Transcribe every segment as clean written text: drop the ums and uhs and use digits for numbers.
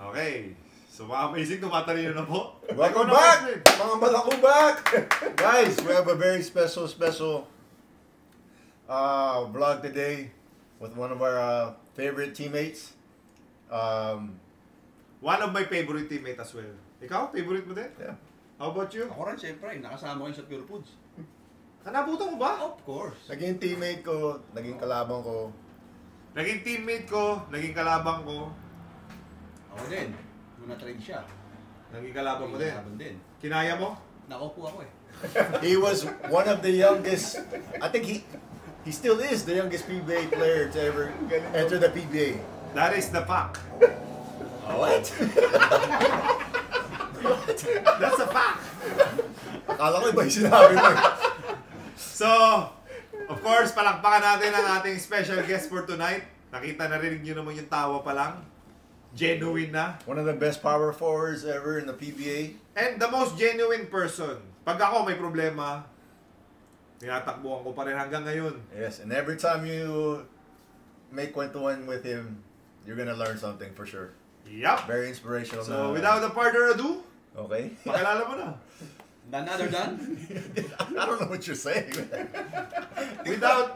Okay. So mga amazing, tumatalino na po. Welcome back! Mga balakubak! Guys, we have a very special vlog today with one of our favorite teammates. One of my favorite teammates as well. Ikaw, favorite mo din? Yeah. How about you? Ako rin, siyempre. Nakasama ko yun sa Pure Foods. Nabutan mo ba? Of course. Naging teammate ko, naging kalabang ko. Naging teammate ko, naging kalabang ko. Ako din. Nung na-trade siya. Naging kalabang mo din. Kalabang din. Kinaya mo? Nakaupo ako eh. He was one of the youngest, I think he still is the youngest PBA player to ever enter the PBA. That is the fact. What? That's a fact. Akala ko iba yung sinabi mo. So, of course, palakpakan natin ang ating special guest for tonight. Nakita na rin nyo naman yung tawa pa lang. Genuine na. One of the best power forwards ever in the PBA. And the most genuine person. Pag ako may problema, tinatakbuhan ko pa rin hanggang ngayon. Yes, and every time you make kwentuhan with him, you're gonna learn something for sure. Yup. Very inspirational. So, without further ado, okay. pakilala mo na. None other than? I don't know what you're saying. Without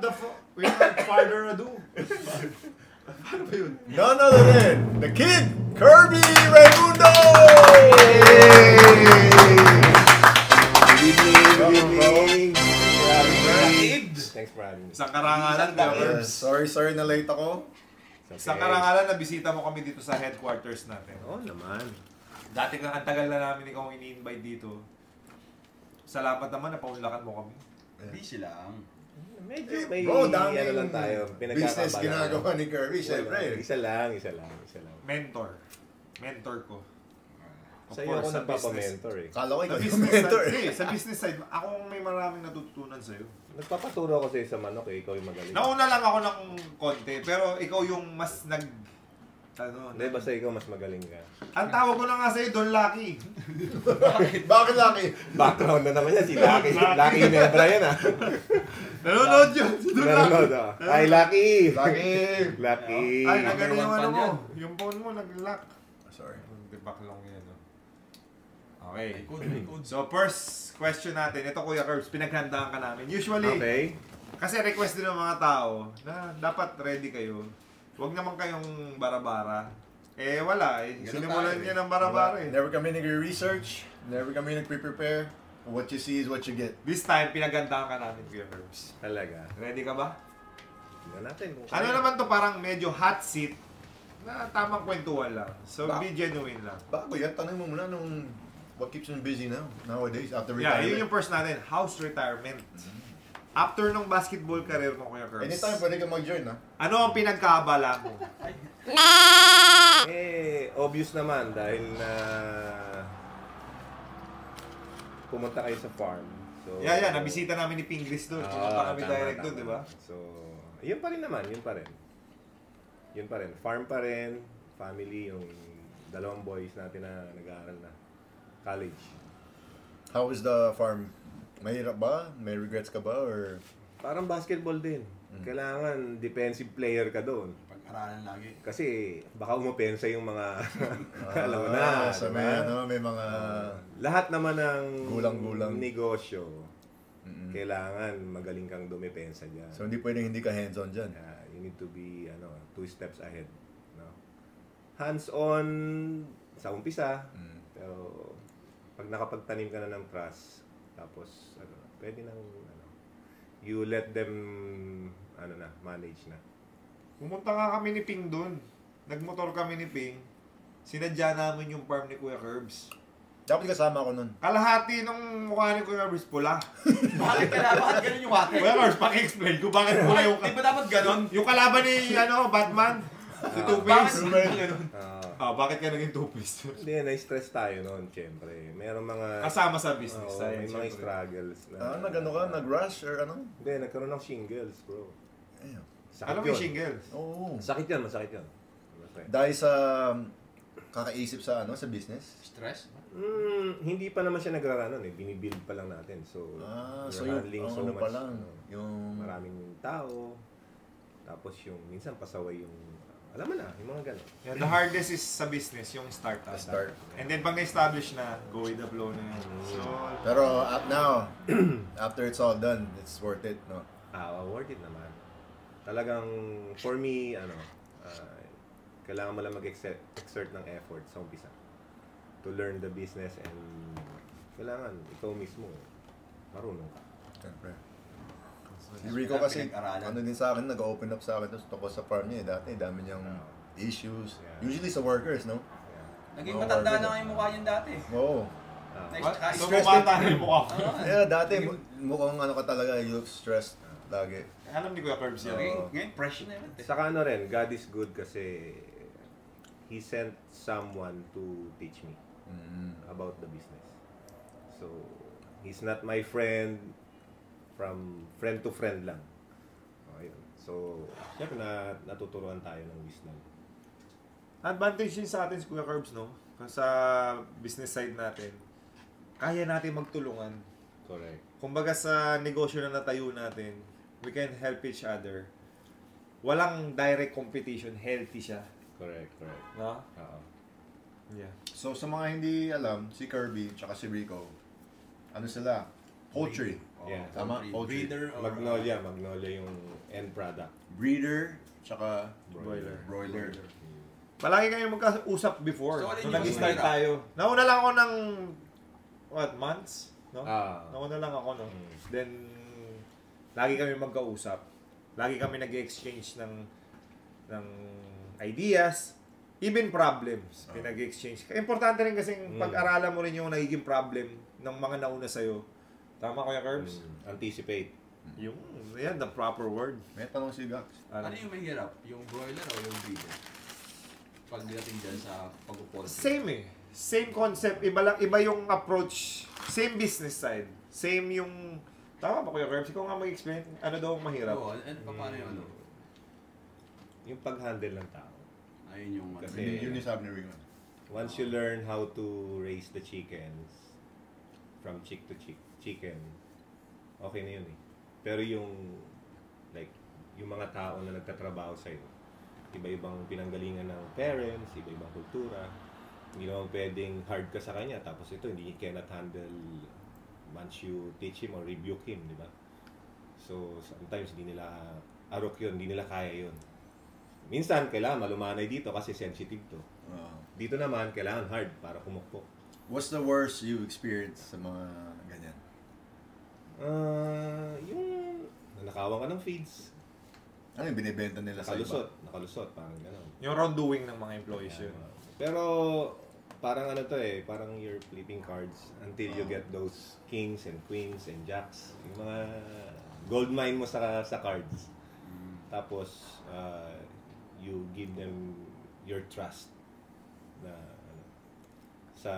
further ado. Ano ba yun? None other than the kid, Kirby Raimundo! Good evening. Thanks for having me. Isang karangalan, Yes, sorry na late ako. Isang karangalan na bisita mo kami dito sa headquarters natin. Oo naman. Dati ang tagal na namin ikaw ini-invite dito. Salamat naman, napaunlakan mo kami. Busy lang. Medyo may Bro, daming ano lang tayo. business ginagawa ni Kirby, syempre. Isa lang. Mentor ko. Of Sa'yo ako course, sa nagpapamentor eh. Kala ko Sa ikaw yung business mentor side, eh. sa business side, ako may maraming natututunan sa'yo. Nagpapaturo ako sa'yo sa manok eh. Ikaw yung magaling. Nauna lang ako ng konti, pero ikaw yung mas Hindi, basta ikaw mas magaling ka. Ang tawag ko na nga sa'yo, Don Lucky. Bakit laki? Background na naman yan. Si Lucky. Lucky Nebra yan ah. Nanonood yun, si Don Lucky. Nanonood ah. Hi Lucky! Lucky. Ay, nagano yung Number one ano fan mo. yan. Yung phone mo, nag-lock. Sorry. Baklong yan. No? Okay. May code. So, first question natin. Ito, Kuya Curbs, pinaghandaan ka namin. Usually, Okay. kasi request din ng mga tao na dapat ready kayo. Huwag naman kayong bara-bara. Eh, wala eh. Ganun Sinimulan tayo, niya ng bara-bara eh. Never kami nag-research. Never kami nag-prepare. What you see is what you get. This time, pinaghandaan ka namin, Kuya Curbs. Talaga. Ready ka ba? Tingnan natin. kung Ano kaya. naman to parang medyo hot seat na tamang kwentuhan lang. So, Ba- be genuine lang. Bago yan, tanong mo muna nung what keeps you busy nowadays after Yeah, retirement. yun yung first natin. House retirement. After nung basketball career mo, Kuya Curbs. Anytime pwede ka mag-join ha. Ano ang pinagkaabala mo? Eh, obvious naman dahil na pumunta kayo sa farm. So, Yeah, nabisita namin ni Pingris doon. Pumunta kami tama, direct doon, tama. di ba? So, yun pa rin naman, yun pa rin. Yun pa rin. Farm pa rin, family, yung dalawang boys natin na nag-aaral na college. How is the farm? Mahirap ba? May regrets ka ba? Or Parang basketball din. Kailangan defensive player ka doon. Pag-aralan lagi. Kasi baka umopensa yung mga alam mo na, sa diba? may mga Lahat naman ng Gulang-gulang. negosyo, kailangan magaling kang dumepensa dyan. so hindi pwedeng hindi ka hands-on dyan. You need to be 2 steps ahead. No? Hands-on sa umpisa, pero pag nakapagtanim ka na ng trust, tapos pwede nang you let them manage na. Pumunta nga kami ni Ping doon. Nagmotor kami ni Ping. Sinadya namin yung farm ni Kuya Curbs. Dapat kasama ako nun. Kalahati nung mukha ni Kuya Curbs pula. Bakit ganun yung wate? Kuya Curbs, paki-explain ko bakit pula yung... Di ba dapat ganun? Yung kalaban ni Batman. Si Two-Face. Bakit ganun? Bakit ka naging Two-Face? Hindi, na-stress tayo noon, syempre. Merong mga... Kasama sa business. Oo, may mga struggles. Nag-ano ka? Nag-rush or ano? Hindi, nagkaroon ng shingles, bro. Ayun. Sakit Alam mo yung shingles? Oo. Masakit yan. Dahil sa kakaisip sa sa business? Stress? Hindi pa naman siya nagraranon eh. Binibuild pa lang natin. So, So we're yung handling so pa much, lang. Yung maraming tao. Tapos yung minsan pasaway yung alam mo na, yung mga gano'n. Yeah, the hardest is sa business, yung startup. Start. And then pag na-establish na, go with the flow na yun. So, Pero now, after it's all done, it's worth it, no? Worth it naman. Talagang, for me, kailangan mo lang mag-exert ng effort sa umpisa to learn the business and kailangan ikaw mismo marunong ka. Siyempre. Si Rico kasi, ano din sa akin, nag-open up sa akin tungkol sa farm niya. Dati, dami niyang issues. Yeah. Usually sa workers, no? Naging matanda na nga yung mukha yun dati. Oo. what? So, Stressed bumata na yung mukha ko. Yeah, dati, mukhang ano ka talaga, you look stressed lagi. Alam ni Kuya Curbs yan. Ngayon, fresh na yun. Saka ano rin, God is good kasi He sent someone to teach me about the business. So, He's not my friend from friend to friend lang. Ayun. So, syempre natuturuan tayo ng wisdom. Advantage din sa atin si Kuya Curbs, no? Sa business side natin, kaya natin magtulungan. Correct. Kumbaga sa negosyo na natayo natin, we can help each other. Walang direct competition, healthy siya. Correct. No? Oo. Yeah. So, sa mga hindi alam, si Kirby tsaka si Rico, ano sila? Poultry. Yeah. Tama? Poultry. Breeder or Magnolia yung end product. Breeder, tsaka Broiler. broiler. Palagi kayo magkausap before. So, alin Nung yung nag-start mahirap? tayo. Nauna lang ako ng, months? No? Ah. Nauna lang ako, no? Then, lagi kami magkausap. Lagi kami nag-exchange ng ideas, even problems. Pinag-exchange. Importante rin kasing pag-aralan mo rin yung nagiging problem ng mga nauna sa'yo. Tama, Kuya Curbs? Anticipate. Yung, yan, the proper word. May tanong si Gax. Ano yung mahirap? Yung broiler o yung breeder? Pagdating dyan sa pag-poultry. Same eh. Same concept. Iba yung approach. Same business side. Same yung... Tama ba, Kuya Curbs? Ikaw nga mag-explain. Ano daw ang mahirap? Oo, paano yung ano? Yung pag-handle ng tao. Ayun yung ano. Kasi- Yun yung sabi ni Rico. Once you learn how to raise the chickens from chick to chicken, okay na yun eh. Pero yung mga tao na nagtatrabaho sa'yo, iba-ibang pinanggalingan ng parents, iba-ibang kultura, hindi naman pwedeng hard ka sa kanya, tapos ito, hindi cannot handle once you teach him or rebuke him, di ba? So, sometimes hindi nila arok yun, hindi nila kaya yun. Minsan, kailangan malumanay dito kasi sensitive to. Dito naman, kailangan hard para kumukpok. What's the worst you experienced sa mga ganyan? Yung nanakawan ka ng feeds, Ano yung binibenta nila sa iba? nakalusot, parang gano'n. Yung wrongdoing ng mga employees yun. Pero, parang ano to eh, parang you're flipping cards until you get those kings and queens and jacks. Yung mga gold mine mo sa cards. Tapos, you give them your trust na sa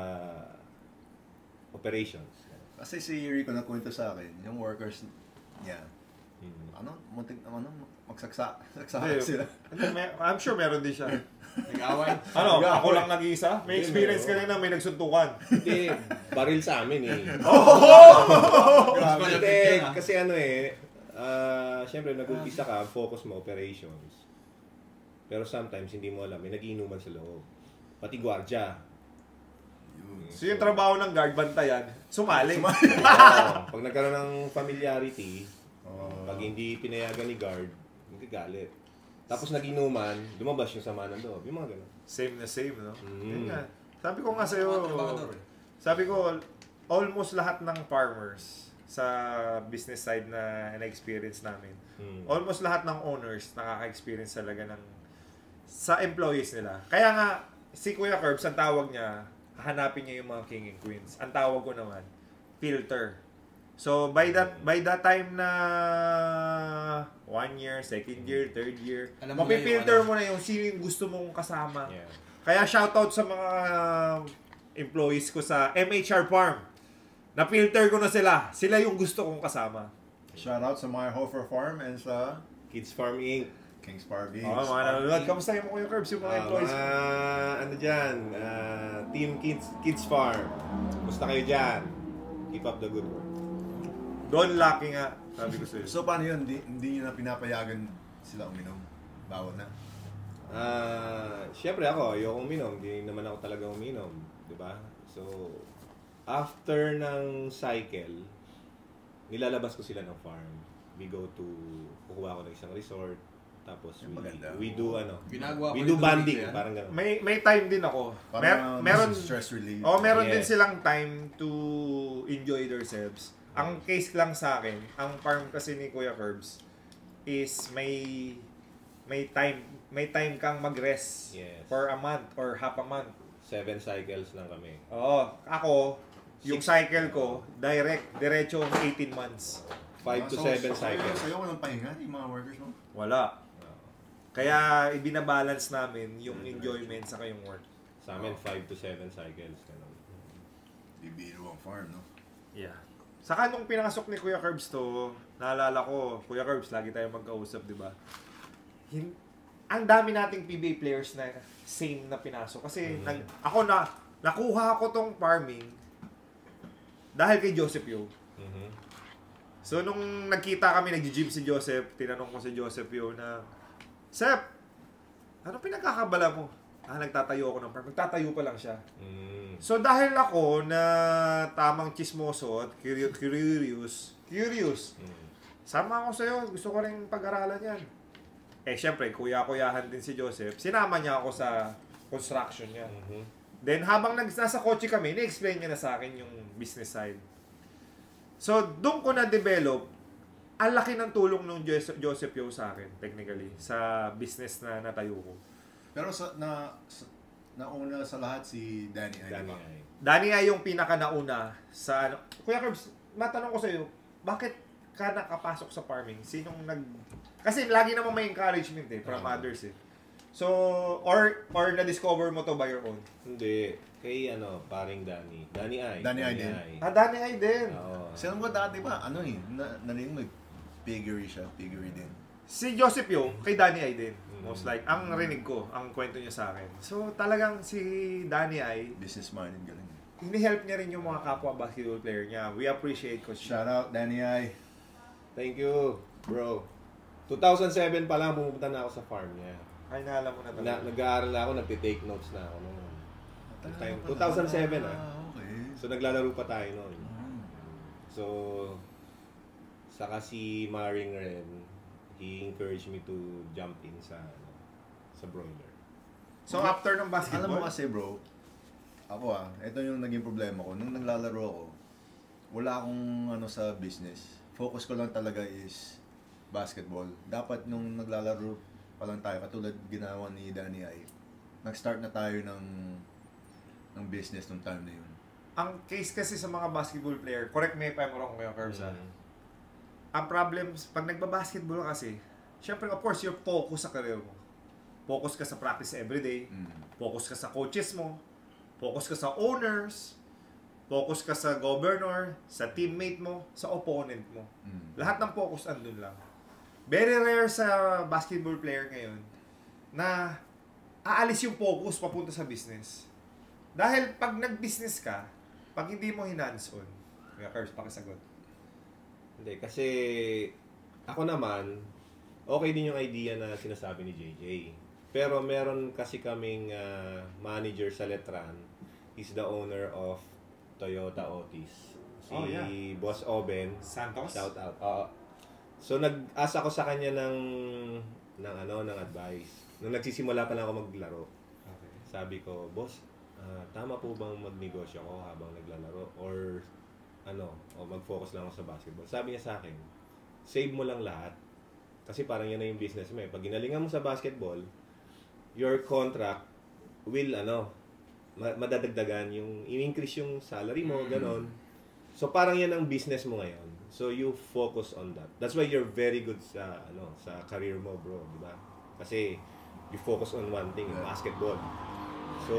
operations. Kasi si Rico nagkwento sa akin, yung workers niya, magsaksak sila. I'm sure meron din siya. Nag-away? Ano, ako lang nag-iisa? May experience ka na may nagsuntukan. Hindi, baril sa amin eh. Grabe. Hindi, kasi ano eh, syempre nag-umpisa ka, focus mo operations. Pero sometimes hindi mo alam, may nagiinuman sa loob. Pati gwardiya. So yung trabaho ng guard, bantayan, sumali. Pag nagkaroon ng familiarity, pag hindi pinayagan ni guard, magagalit. Tapos naginuman, lumabas yung sama ng loob. Yung mga gano'n. Same na same, no? Yun nga. Sabi ko nga sa'yo, Trabahador eh. sabi ko, almost lahat ng farmers sa business side na na-experience namin, almost lahat ng owners nakaka-experience talaga ng sa employees nila. Kaya nga, si Kuya Curbs, ang tawag niya, hanapin niya yung mga king and queens. Ang tawag ko naman, filter. So, by that time na 1 year, 2nd year, 3rd year, Alam mo na mapipilter yung mo na yung sino yung gusto mong kasama. Yeah. Kaya shoutout sa mga employees ko sa MHR Farm. Na-filter ko na sila. Sila yung gusto kong kasama. Shoutout sa mga Hofer Farm and sa Kids Farm Inc. Kings Farm. Oo, mga nanonood. Kamusta yung mga Curbs, yung mga employees ko? Ano dyan? Team Kids Farm. Gusto kayo dyan? Keep up the good work. Don Lucky nga. Sabi ko sa'yo. So paano yun? Hindi nyo na pinapayagan sila uminom? Bawal na? Siyempre ako, ayoko uminom. Hindi naman ako talaga uminom. Diba? So, after ng cycle, nilalabas ko sila ng farm. We go to, kukuha ko ng isang resort. Tapos we do we do banding. Parang gano'n. May time din ako. Meron stress relief. Meron din silang time to enjoy themselves. Ang case lang sa akin, ang farm kasi ni Kuya Curbs is may time kang mag-rest for a month or half a month. 7 cycles lang kami. Oo. Ako, yung cycle ko, diretso 18 months. 5 to 7 cycles. Sa'yo walang pahinga yung mga workers mo? Wala. Kaya ibinabalance namin yung enjoyment sa yung work. Sa amin, 5 to 7 cycles. Bibiro ang farm, no? Yeah. Saka nung pinasok ni Kuya Curbs to, naalala ko, Kuya Curbs, lagi tayo magkausap, di ba? Ang dami nating PBA players na same na pinasok. Kasi nakuha ko tong farming dahil kay Joseph Yo. So nung nagkita kami, nag-gym si Joseph, tinanong ko si Joseph Yo na, Sep, ano pinagkakabala mo? Nagtatayo ako ng farm. Nagtatayo pa lang siya. So dahil ako na tamang chismoso at curious, sama ako sa'yo, gusto ko rin pag-aralan yan. Siyempre, kuya-kuyahan din si Joseph. Sinama niya ako sa construction niya. Then habang nasa kotse kami, ni-explain niya na sa akin yung business side. So doon ko na-develop, ang laki ng tulong nung Joseph Yo sa akin, technically, sa business na natayo ko. Pero nauna sa lahat si Danny Ay. Danny Ay yung pinaka-nauna sa ano. Kuya Curbs, matanong ko sa iyo, bakit ka nakapasok sa farming? Kasi lagi naman may encouragement from others eh. So, or na-discover mo to by your own? Hindi. Kay paring Danny. Danny Ay. Danny Ay din. Danny Ay din. Sino mo dati ba? Narinig mo, piggery din. Si Joseph Yo, kay Danny Ay din. Most like, ang rinig ko, ang kwento niya sa akin. So, talagang si Danny Ay, businessman, galing. Ini-help niya rin yung mga kapwa basketball player niya. We appreciate Coach. Shout out, Danny Ay. Thank you, bro. 2007 pa lang, pumunta na ako sa farm niya. Ay, naalam mo na talaga. Nag-aaral na ako, nagtitake notes na ako noon. 2007 Okay. So, naglalaro pa tayo noon. So, saka si Maring rin, he encouraged me to jump in sa broiler. So, after ng basketball? Alam mo kasi bro, ako ito yung naging problema ko. Nung naglalaro ako, wala akong sa business. Focus ko lang talaga is basketball. Dapat nung naglalaro pa lang tayo, katulad ginawa ni Danny Ay, nag-start na tayo ng business nung time na yun. Ang case kasi sa mga basketball player, correct me if I'm wrong kayo, Curbs, ang problems, pag nagbabasketball kasi, syempre, of course, you're focus sa career mo. Focus ka sa practice everyday. Focus ka sa coaches mo. Focus ka sa owners. Focus ka sa governor, sa teammate mo, sa opponent mo. Lahat ng focus andun lang. Very rare sa basketball player ngayon na aalis yung focus papunta sa business. Dahil pag nag-business ka, pag hindi mo hinands-on, kaya Curbs, pakisagot. Hindi, kasi ako naman, okay din yung idea na sinasabi ni JJ. Pero meron kasi kaming manager sa Letran. He's the owner of Toyota Otis. Si Boss Oben. Santos? Shout out. So nag-asa ko sa kanya ng advice. Nung nagsisimula pa lang ako maglaro. Okay. Sabi ko, boss, tama po bang magnegosyo ako habang naglalaro or mag-focus lang ako sa basketball? Sabi niya sa akin, save mo lang lahat kasi parang yan na yung business mo eh. Pag ginalingan mo sa basketball, your contract will madadagdagan yung in-increase yung salary mo, ganon. So parang yan ang business mo ngayon. So you focus on that. That's why you're very good sa career mo, bro, di ba? Kasi you focus on one thing, basketball. So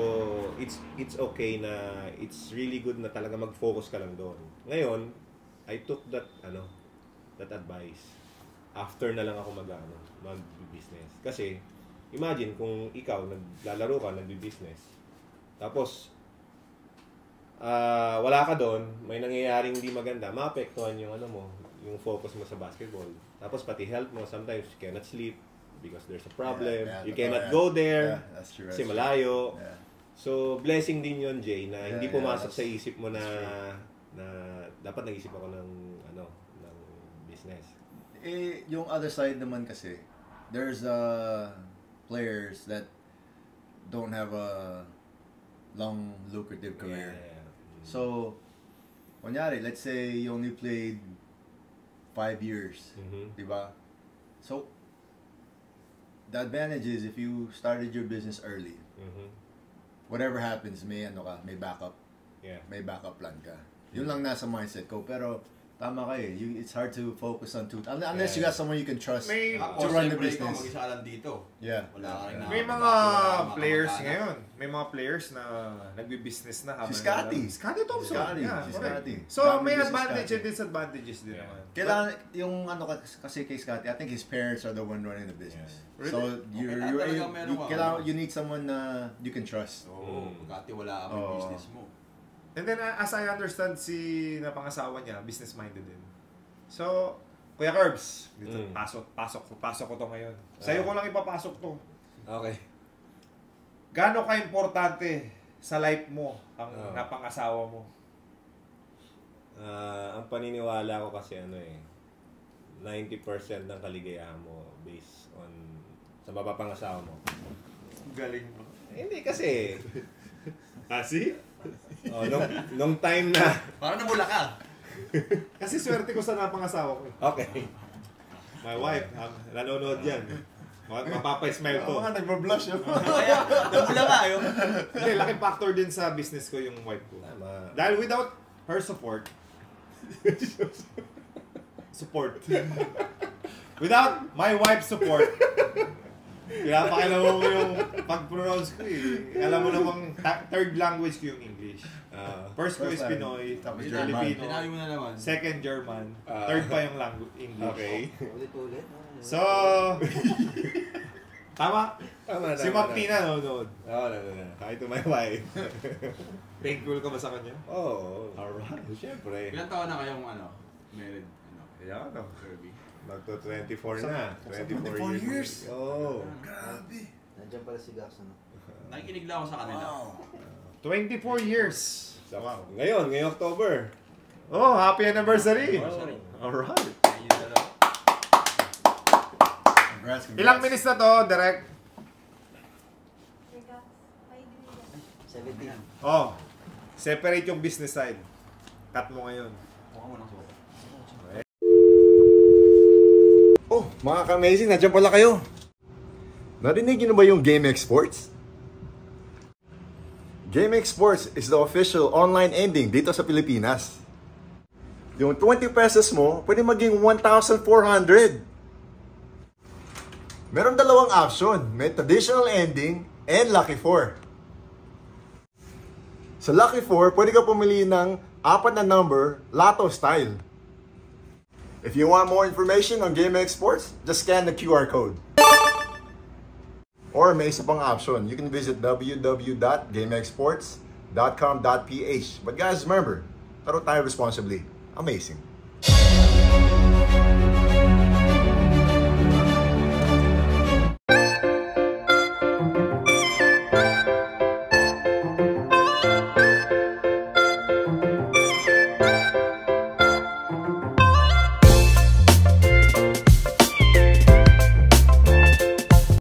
it's okay na it's really good na talaga mag-focus ka lang doon. Ngayon, I took that advice. After na lang ako mag-business. Kasi imagine kung ikaw naglalaro ka, nagbi-business. Tapos wala ka doon, may nangyayaring hindi maganda, maapektuhan yung yung focus mo sa basketball. Tapos pati health mo, sometimes you cannot sleep, because there's a problem. Yeah, you totoo cannot yan. go there. Yeah, that's true. Kasi malayo. Yeah. So, blessing din yun, Jay, na hindi Yeah, pumasok that's- sa isip mo na that's na dapat nag-isip ako ng ng business. Eh, yung other side naman kasi, there's players that don't have a long, lucrative career. Yeah. So, kunyari, let's say you only played 5 years, Mhm. diba? So, the advantage is if you started your business early, Mhm. whatever happens, may may backup, Yeah. may backup plan ka. Yun lang nasa mindset ko, pero tama ka eh. It's hard to focus on two. Unless you got someone you can trust May- to run the Siyempre, ikaw business. mag-isa ka lang dito. Yeah. Wala ka rin na. May mga wala players kang ngayon. May mga players na nagbi-business na habang Si Scotty. naglalaro. Scotty Thompson. Scotty. Yeah, Si correct. Scotty. So, Dami may business advantage Scotty. and disadvantages din Yeah. naman. Kailangan, yung kasi kay Scotty, I think his parents are the one running the business. Yeah. So, talagang meron ka, kailangan, ano? you need someone na you can trust. Oo, pagkati wala kang Oo. business mo. And then, as I understand, si napangasawa niya, business-minded din. So, Kuya Curbs, dito, pasok ko to ngayon. Sa'yo ko lang ipapasok to. Okay. Gaano ka-importante sa life mo ang napangasawa mo? Ang paniniwala ko kasi 90% ng kaligayahan mo based on sa mapapangasawa mo. Galing mo. Hindi kasi See? nung time na Parang nabula ka. Kasi swerte ko sa napangasawa ko. okay. My wife, nanonood yan. Mapapa-smile to. Oo nga, nagpa-blush yun. Kaya, nabula ka yun. Hindi, laking factor din sa business ko yung wife ko. Tama. Dahil without her support, without my wife's support, pinapakalaman ko yung pag-pronounce ko eh. Alam mo namang third language ko yung English. First ko is First Pinoy, tapos Filipino, Sinabi mo na naman. second German, third pa yung English. Okay. Ulit-ulit. So, tama? Tama, Si Ma'am Tina nanonood. Oo, Hi to my wife. Thankful ka ba sa kanya? Oo. Alright. Siyempre. Ilan taon na kayong married? Kaya ano? Kirby. Magto 24 na. 24 24 years? Oo. Grabe. Nandiyan pala si Gax, ano? Nakikinig lang ako sa kanila. Wow. 24 years. So, ngayong October. Oh, happy anniversary. Anniversary. Alright. Ayun na lang. Congrats. Ilang minutes na to, direct? 17. Oh, separate yung business side. Cut mo ngayon. Mukha mo ng suko. Oh, mga ka-amazing, nandiyan pala kayo. Narinig niyo na ba yung GameX Sports? GameX Sports is the official online ending dito sa Pilipinas. Yung 20 pesos mo, pwede maging 1,400. Meron dalawang option. May traditional ending and Lucky 4. Sa Lucky 4, pwede ka pumili ng 4 na number, Lotto style. If you want more information on GameX Sports, just scan the QR code. Or may isa pang option. You can visit www.gamexsports.com.ph. But guys, remember, laro tayo responsibly. Amazing.